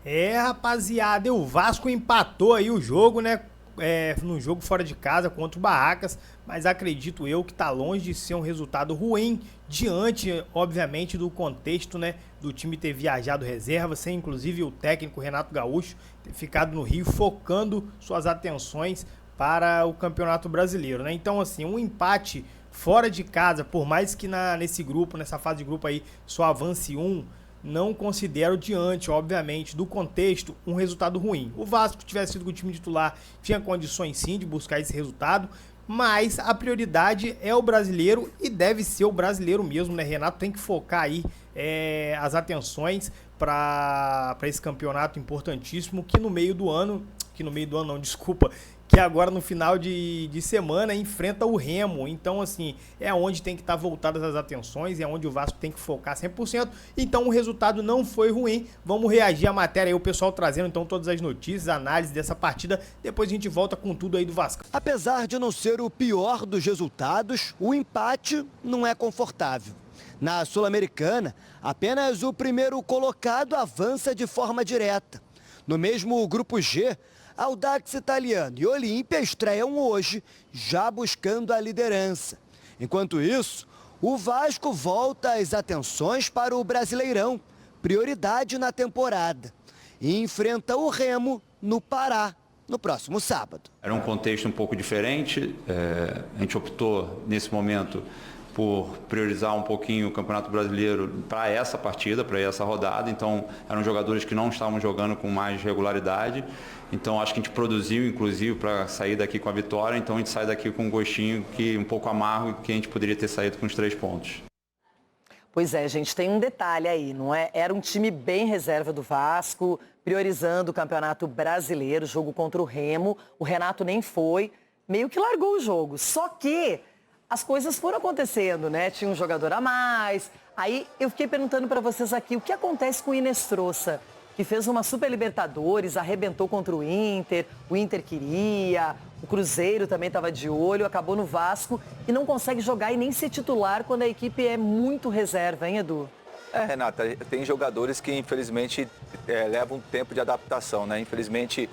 Rapaziada, e o Vasco empatou aí o jogo, né? No jogo fora de casa contra o Barracas, mas acredito eu que tá longe de ser um resultado ruim, diante, obviamente, do contexto, né? Do time ter viajado reserva, sem inclusive o técnico Renato Gaúcho ter ficado no Rio focando suas atenções para o Campeonato Brasileiro, né? Então, assim, um empate fora de casa, por mais que nesse grupo, nessa fase de grupo aí, só avance um, não considero diante, obviamente, do contexto, um resultado ruim. O Vasco tivesse sido com o time titular, tinha condições sim de buscar esse resultado, mas a prioridade é o brasileiro e deve ser o brasileiro mesmo, né? Renato tem que focar aí as atenções para esse campeonato importantíssimo que no meio do ano, não, desculpa, que agora no final de semana enfrenta o Remo. Então, assim, é onde tem que estar voltadas as atenções, é onde o Vasco tem que focar 100%. Então, o resultado não foi ruim. Vamos reagir à matéria aí, o pessoal trazendo então todas as notícias, análise dessa partida. Depois a gente volta com tudo aí do Vasco. Apesar de não ser o pior dos resultados, o empate não é confortável. Na Sul-Americana, apenas o primeiro colocado avança de forma direta. No mesmo grupo G, Audax Italiano e Olímpia estreiam hoje, já buscando a liderança. Enquanto isso, o Vasco volta as atenções para o Brasileirão, prioridade na temporada, e enfrenta o Remo no Pará, no próximo sábado. Era um contexto um pouco diferente, a gente optou nesse momento por priorizar um pouquinho o Campeonato Brasileiro para essa partida, para essa rodada. Então, eram jogadores que não estavam jogando com mais regularidade. Então, acho que a gente produziu, inclusive, para sair daqui com a vitória. Então, a gente sai daqui com um gostinho um pouco amargo, que a gente poderia ter saído com os 3 pontos. Pois é, gente, tem um detalhe aí, não é? Era um time bem reserva do Vasco, priorizando o Campeonato Brasileiro, jogo contra o Remo. O Renato nem foi, meio que largou o jogo. Só que as coisas foram acontecendo, né? Tinha um jogador a mais. Aí eu fiquei perguntando para vocês aqui, o que acontece com o Inestrosa, que fez uma Super Libertadores, arrebentou contra o Inter queria, o Cruzeiro também estava de olho, acabou no Vasco e não consegue jogar e nem ser titular quando a equipe é muito reserva, hein, Edu? Renata, tem jogadores que infelizmente levam um tempo de adaptação, né? Infelizmente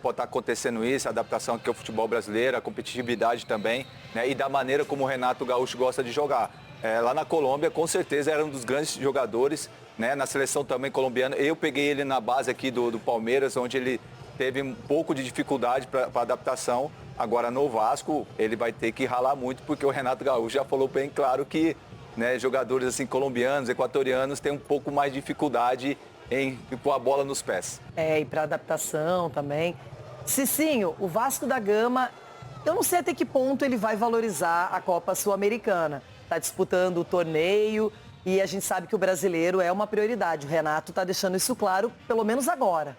pode estar acontecendo isso, a adaptação aqui ao futebol brasileiro, a competitividade também, né? E da maneira como o Renato Gaúcho gosta de jogar. Lá na Colômbia, com certeza, era um dos grandes jogadores, né? Na seleção também colombiana. Eu peguei ele na base aqui do Palmeiras, onde ele teve um pouco de dificuldade para adaptação. Agora no Vasco, ele vai ter que ralar muito, porque o Renato Gaúcho já falou bem claro que, né, jogadores assim colombianos, equatorianos, têm um pouco mais de dificuldade em pôr a bola nos pés. E para adaptação também. Cicinho, o Vasco da Gama, eu não sei até que ponto ele vai valorizar a Copa Sul-Americana. Está disputando o torneio e a gente sabe que o brasileiro é uma prioridade. O Renato está deixando isso claro, pelo menos agora.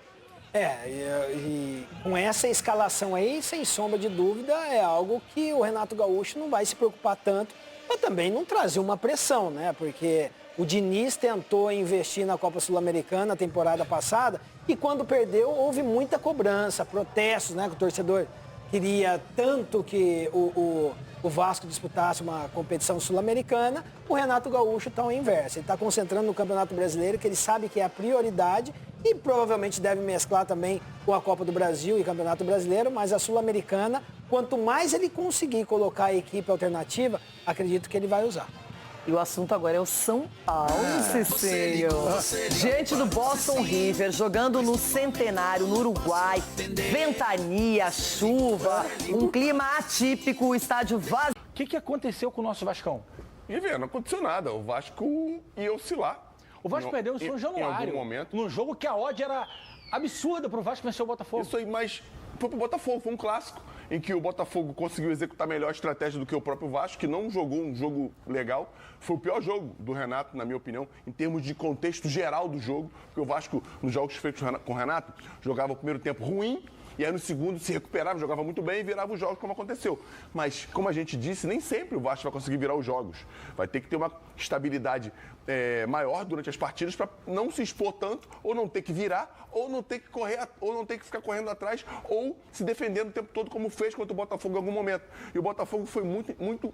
E com essa escalação aí, sem sombra de dúvida, é algo que o Renato Gaúcho não vai se preocupar tanto, mas também não trazer uma pressão, né? Porque o Diniz tentou investir na Copa Sul-Americana na temporada passada e quando perdeu houve muita cobrança, protestos, né? Que o torcedor queria tanto que o Vasco disputasse uma competição sul-americana. O Renato Gaúcho está ao inverso. Ele está concentrando no Campeonato Brasileiro, que ele sabe que é a prioridade e provavelmente deve mesclar também com a Copa do Brasil e Campeonato Brasileiro, mas a Sul-Americana, quanto mais ele conseguir colocar a equipe alternativa, acredito que ele vai usar. E o assunto agora é o São Paulo, Cicinho. Diante do Boston River, jogando no Centenário, no Uruguai. Ventania, chuva, um clima atípico, o estádio vazio. O que aconteceu com o nosso Vascão? Não aconteceu nada. O Vasco ia oscilar. O Vasco perdeu em São Januário. Em algum momento. Num jogo que a odd era absurda pro Vasco vencer o Botafogo. Isso aí, mas foi pro Botafogo, foi um clássico em que o Botafogo conseguiu executar melhor a estratégia do que o próprio Vasco, que não jogou um jogo legal. Foi o pior jogo do Renato, na minha opinião, em termos de contexto geral do jogo, porque o Vasco, nos jogos feitos com o Renato, jogava o primeiro tempo ruim, e aí no segundo se recuperava, jogava muito bem e virava os jogos como aconteceu. Mas, como a gente disse, nem sempre o Vasco vai conseguir virar os jogos. Vai ter que ter uma estabilidade maior durante as partidas para não se expor tanto, ou não ter que virar, ou não ter que correr, ou não ter que ficar correndo atrás, ou se defendendo o tempo todo como fez contra o Botafogo em algum momento. E o Botafogo foi muito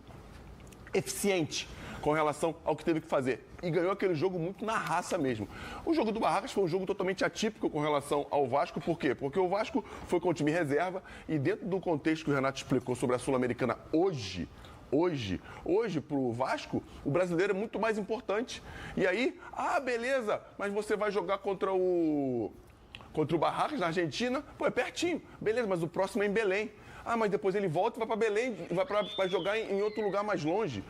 eficiente com relação ao que teve que fazer. E ganhou aquele jogo muito na raça mesmo. O jogo do Barracas foi um jogo totalmente atípico com relação ao Vasco. Por quê? Porque o Vasco foi com o time reserva e dentro do contexto que o Renato explicou sobre a Sul-Americana hoje, para o Vasco, o brasileiro é muito mais importante. E aí, beleza, mas você vai jogar contra o Barracas na Argentina? Pô, é pertinho. Beleza, mas o próximo é em Belém. Mas depois ele volta e vai para Belém, vai jogar em outro lugar mais longe.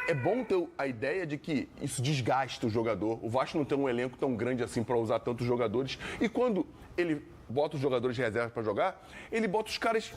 É bom ter a ideia de que isso desgasta o jogador. O Vasco não tem um elenco tão grande assim para usar tantos jogadores. E quando ele bota os jogadores de reserva para jogar, ele bota os caras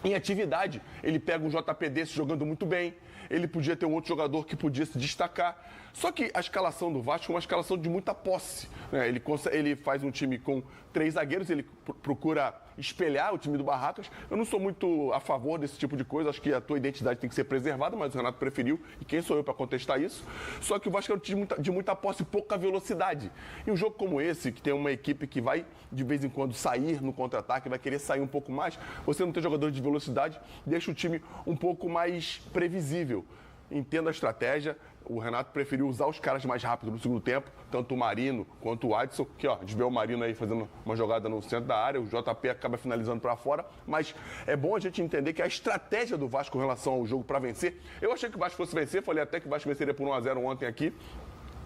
em atividade. Ele pega um JP desse jogando muito bem. Ele podia ter um outro jogador que podia se destacar. Só que a escalação do Vasco é uma escalação de muita posse, né? Ele faz um time com 3 zagueiros, ele procura espelhar o time do Barracas. Eu não sou muito a favor desse tipo de coisa, acho que a tua identidade tem que ser preservada, mas o Renato preferiu, e quem sou eu para contestar isso? Só que o Vasco é um time de muita posse e pouca velocidade. E um jogo como esse, que tem uma equipe que vai de vez em quando sair no contra-ataque, vai querer sair um pouco mais, você não tem jogadores de velocidade, deixa o time um pouco mais previsível. Entenda a estratégia. O Renato preferiu usar os caras mais rápidos no segundo tempo, tanto o Marino quanto o Adson, que a gente vê o Marino aí fazendo uma jogada no centro da área, o JP acaba finalizando para fora, mas é bom a gente entender que a estratégia do Vasco com relação ao jogo para vencer, eu achei que o Vasco fosse vencer, falei até que o Vasco venceria por 1-0 ontem aqui,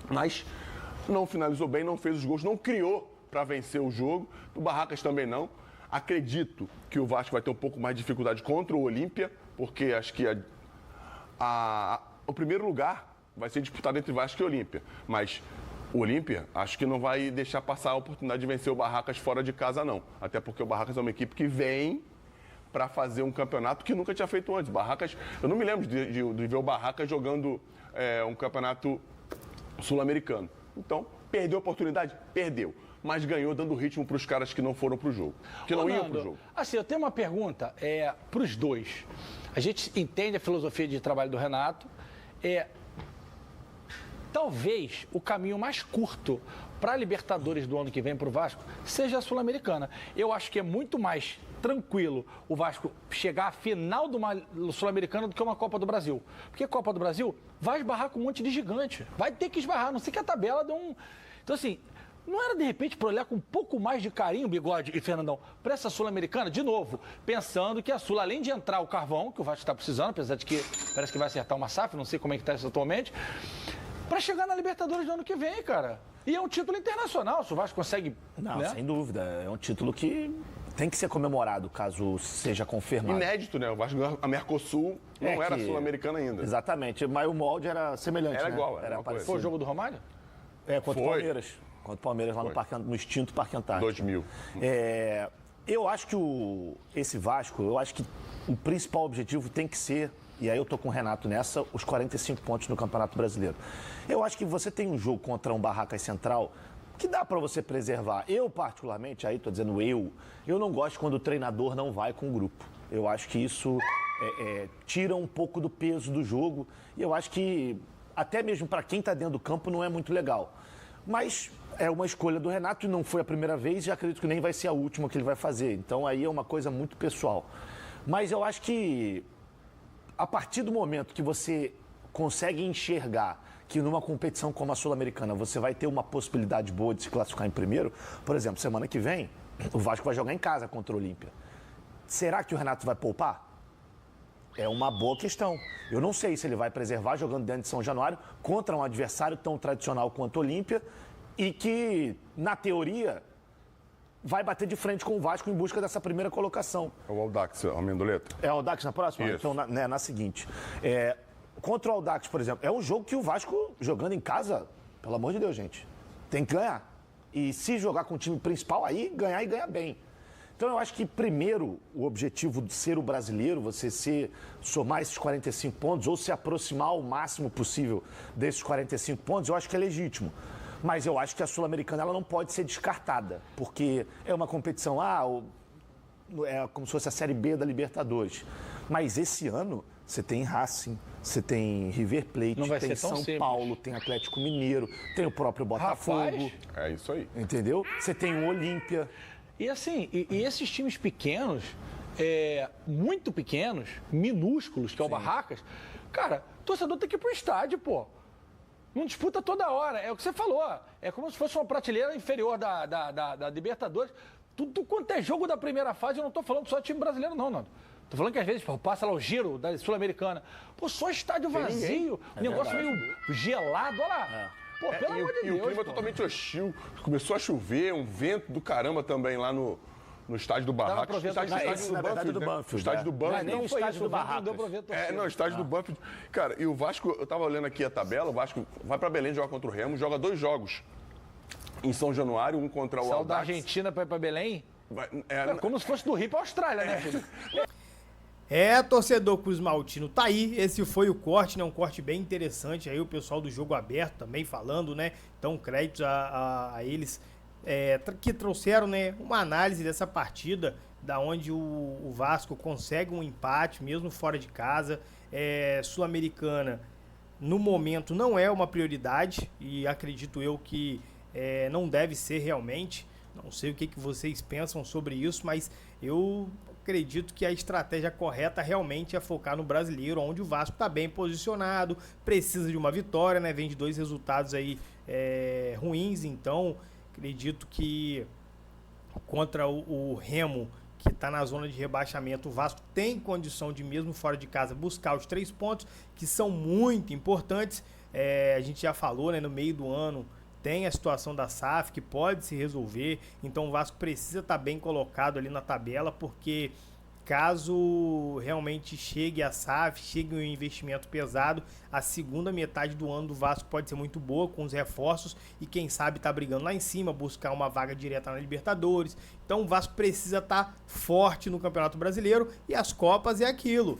mas não finalizou bem, não fez os gols, não criou para vencer o jogo, o Barracas também não. Acredito que o Vasco vai ter um pouco mais de dificuldade contra o Olímpia, porque acho que o primeiro lugar vai ser disputado entre Vasco e Olímpia. Mas o Olímpia, acho que não vai deixar passar a oportunidade de vencer o Barracas fora de casa, não. Até porque o Barracas é uma equipe que vem para fazer um campeonato que nunca tinha feito antes. Barracas, eu não me lembro de ver o Barracas jogando um campeonato sul-americano. Então, perdeu a oportunidade? Perdeu. Mas ganhou dando ritmo para os caras que não foram para o jogo, que não iam para o jogo. Assim, eu tenho uma pergunta para os dois. A gente entende a filosofia de trabalho do Renato. Talvez o caminho mais curto para a Libertadores do ano que vem para o Vasco seja a Sul-Americana. Eu acho que é muito mais tranquilo o Vasco chegar à final de uma Sul-Americana do que uma Copa do Brasil. Porque a Copa do Brasil vai esbarrar com um monte de gigante. Vai ter que esbarrar, não sei que a tabela dê um... Então, assim, não era de repente para olhar com um pouco mais de carinho, Bigode e Fernandão, para essa Sul-Americana, de novo, pensando que a Sul, além de entrar o carvão, que o Vasco está precisando, apesar de que parece que vai acertar uma SAF, não sei como é que está isso atualmente, para chegar na Libertadores do ano que vem, cara. E é um título internacional, se o Vasco consegue... Não, né? Sem dúvida. É um título que tem que ser comemorado, caso seja confirmado. Inédito, né? O Vasco, a Mercosul não era sul-americana ainda. Exatamente, mas o molde era semelhante, Era né? igual, era parecido. Foi o jogo do Romário? Contra o Palmeiras. Contra o Palmeiras lá no extinto Parque Antártico. 2000. Eu acho que esse Vasco, eu acho que o principal objetivo tem que ser, e aí eu tô com o Renato nessa, os 45 pontos no Campeonato Brasileiro. Eu acho que você tem um jogo contra um Barracas Central que dá para você preservar. Eu, particularmente, aí tô dizendo eu não gosto quando o treinador não vai com o grupo. Eu acho que isso tira um pouco do peso do jogo, e eu acho que até mesmo para quem tá dentro do campo não é muito legal. Mas é uma escolha do Renato e não foi a primeira vez e acredito que nem vai ser a última que ele vai fazer. Então aí é uma coisa muito pessoal. Mas eu acho que a partir do momento que você consegue enxergar que numa competição como a Sul-Americana você vai ter uma possibilidade boa de se classificar em primeiro, por exemplo, semana que vem o Vasco vai jogar em casa contra o Olímpia. Será que o Renato vai poupar? É uma boa questão. Eu não sei se ele vai preservar jogando dentro de São Januário contra um adversário tão tradicional quanto o Olímpia e que, na teoria, vai bater de frente com o Vasco em busca dessa primeira colocação. É o Audax, a Mendoleta. É o Audax na próxima? Isso. Então, na seguinte. Contra o Audax, por exemplo, é um jogo que o Vasco, jogando em casa, pelo amor de Deus, gente, tem que ganhar. E se jogar com o time principal, aí ganhar e ganhar bem. Então, eu acho que, primeiro, o objetivo de ser o brasileiro, você somar esses 45 pontos ou se aproximar ao máximo possível desses 45 pontos, eu acho que é legítimo. Mas eu acho que a Sul-Americana ela não pode ser descartada, porque é uma competição, é como se fosse a Série B da Libertadores. Mas esse ano, você tem Racing, você tem River Plate, tem São Paulo, tem Atlético Mineiro, tem o próprio Botafogo. Rapaz, é isso aí. Entendeu? Você tem o Olímpia. E assim, e esses times pequenos, muito pequenos, minúsculos, que é o Barracas, cara, torcedor tem que ir pro estádio, pô. Não disputa toda hora. É o que você falou. É como se fosse uma prateleira inferior da Libertadores. Tudo quanto é jogo da primeira fase, eu não tô falando só time brasileiro, não, Nando. Tô falando que às vezes passa lá o giro da Sul-Americana. Pô, só estádio vazio. Negócio meio gelado, olha lá. Pô, pelo amor de Deus. E o clima totalmente hostil. Começou a chover, um vento do caramba também lá no estádio do Barracas. Na verdade, do Banfield. O estádio do Banfield. Nem o estádio do Barracas. Não, o estádio do Banfield. Cara, e o Vasco, eu tava olhando aqui a tabela, o Vasco vai pra Belém jogar contra o Remo, joga 2 jogos em São Januário, um contra o Saiu Audax. da Argentina pra ir pra Belém? É como se fosse do Rio pra Austrália, né, filho? Torcedor Cruz Maltino, tá aí, esse foi o corte, né, um corte bem interessante, aí o pessoal do Jogo Aberto também falando, né, então créditos a eles que trouxeram, né, uma análise dessa partida, da onde o Vasco consegue um empate, mesmo fora de casa, Sul-Americana, no momento não é uma prioridade, e acredito eu que não deve ser realmente, não sei o que vocês pensam sobre isso, mas eu acredito que a estratégia correta realmente é focar no brasileiro, onde o Vasco está bem posicionado, precisa de uma vitória, né? Vem de 2 resultados aí ruins, então acredito que contra o Remo, que está na zona de rebaixamento, o Vasco tem condição de, mesmo fora de casa, buscar os 3 pontos, que são muito importantes. A gente já falou, né, no meio do ano, tem a situação da SAF que pode se resolver, então o Vasco precisa estar bem colocado ali na tabela, porque caso realmente chegue a SAF, chegue um investimento pesado, a segunda metade do ano do Vasco pode ser muito boa, com os reforços, e quem sabe tá brigando lá em cima, buscar uma vaga direta na Libertadores. Então o Vasco precisa estar forte no Campeonato Brasileiro, e as Copas é aquilo.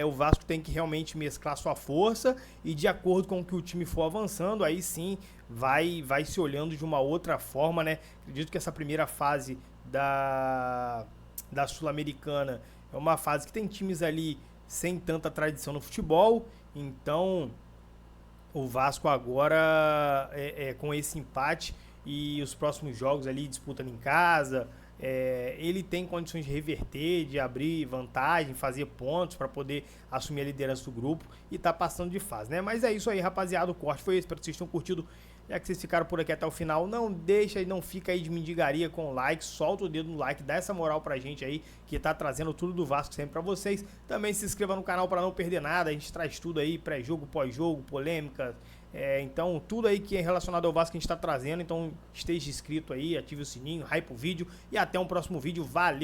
O Vasco tem que realmente mesclar sua força, e de acordo com o que o time for avançando, aí sim vai se olhando de uma outra forma, né? Acredito que essa primeira fase da Sul-Americana é uma fase que tem times ali sem tanta tradição no futebol, então o Vasco agora com esse empate e os próximos jogos ali disputando em casa, ele tem condições de reverter, de abrir vantagem, fazer pontos para poder assumir a liderança do grupo e tá passando de fase, né? Mas é isso aí, rapaziada, o corte foi esse, espero que vocês tenham curtido. Já que vocês ficaram por aqui até o final, não deixa e não fica aí de mendigaria com o like, solta o dedo no like, dá essa moral pra gente aí, que tá trazendo tudo do Vasco sempre pra vocês. Também se inscreva no canal pra não perder nada, a gente traz tudo aí, pré-jogo, pós-jogo, polêmica, então tudo aí que é relacionado ao Vasco que a gente tá trazendo, então esteja inscrito aí, ative o sininho, hype o vídeo e até um próximo vídeo, valeu!